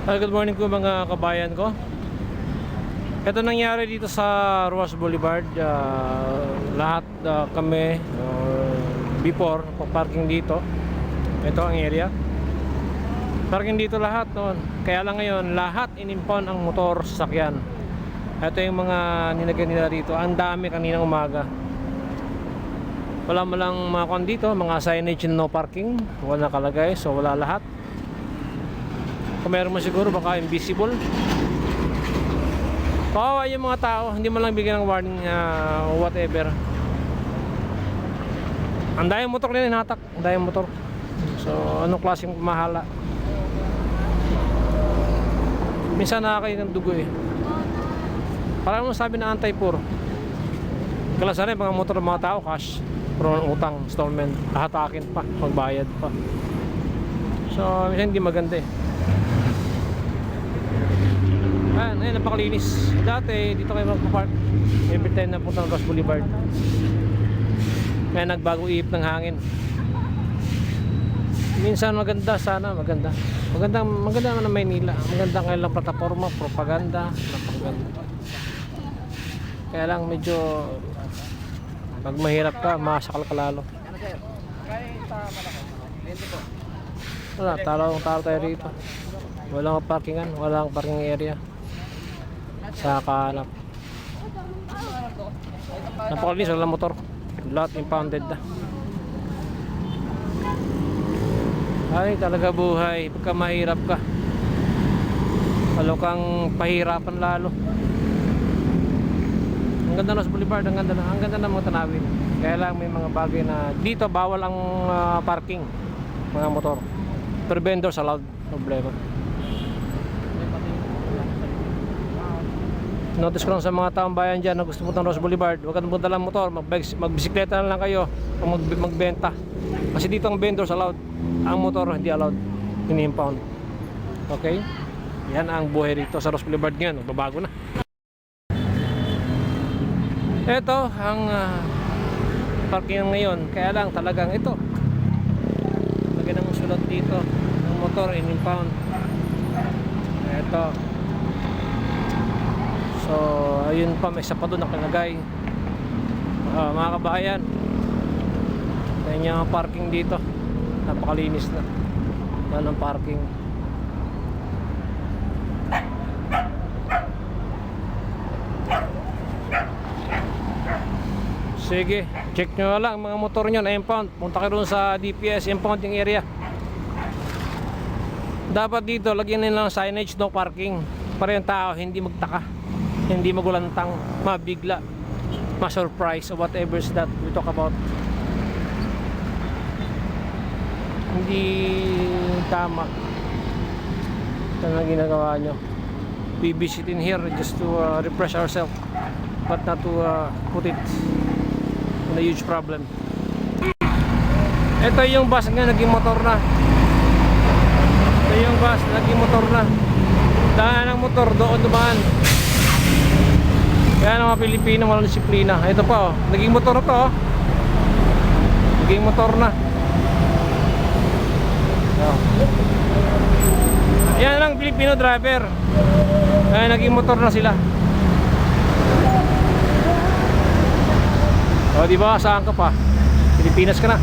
Good morning po mga kabayan ko. Ito nangyari dito sa Ruas Boulevard. Lahat kami before parking dito. Ito ang area. Parking dito lahat noon. Kaya lang ngayon lahat inimpound ang motor sasakyan. Ito yung mga nilagyan nila dito. Ang dami kaninang umaga. Wala mo lang mga kon dito, mga signage no parking. Wala nakalagay, so wala lahat. Kung meron mo siguro baka invisible. Kawawa yung mga tao, hindi mo lang bigyan ng warning whatever. Ang dayang motor nila hinatak, ang dayang motor. So anong klaseng mahala. Minsan nakakain ng dugo eh. Parang mo sabi na anti-poor. Kalasan mga motor ng mga tao cash, pero utang, installment, hahatakin pa, magbayad pa. So minsan hindi maganda eh. Ayun, napakalinis. Dati, dito kayo magpapark every time na punta ng Ruas Boulevard. Kaya nagbago iip ng hangin. Minsan maganda, sana maganda. Maganda naman ng Maynila. Maganda kailang plataforma, propaganda, napakaganda. Kaya lang medyo pag mahirap ka, masakal ka lalo. Wala, talo tayo rito. Walang parkingan, walang parking area sa kahanap. Napakalinis, walang motor. Lahat impounded na. Ay talaga buhay. Pagka mahirap ka, lalo kang pahirapan lalo. Ang ganda ng Boulevard, ang ganda ng mga tanawin. Kaya lang may mga bagay na dito bawal ang parking mga motor. Pero vendors allowed, problema. Notice ko lang sa mga taong bayan dyan na gusto punta ng Ruas Boulevard, huwag ka punta lang motor, magbisikleta na lang kayo o magbenta. Kasi dito ang vendors allowed, ang motor hindi allowed, ini-impound. Okay? Yan ang buhay dito sa Ruas Boulevard ngayon, babago na. Ito ang parking ngayon, kaya lang talagang ito. Lagyan ng sulat dito, ang motor in-impound. Ito. So ayun pa, may isa pa doon nakalagay. Mga kabayan, kanya parking dito, napakalinis na. Yan ang parking. Sige, check nyo lang mga motor nyo na impound. Punta kayo doon sa DPS impounding area. Dapat dito lagyan nila ng signage no parking para yung tao hindi magtaka, hindi magulantang, mabigla, ma-surprise or whatever is that we talk about. Hindi tama ito na ginagawa nyo. We visit in here just to refresh ourselves, but not to put it in a huge problem. Ito yung bus nga naging motor na. Ito yung bus naging motor na. Daan ng motor doon dumaan. Kaya ng mga Pilipino walang disiplina. Ito pa oh, naging motor na to oh. Naging motor na. Yan lang Filipino driver. Kaya naging motor na sila. O diba, saan ka pa? Pilipinas ka na.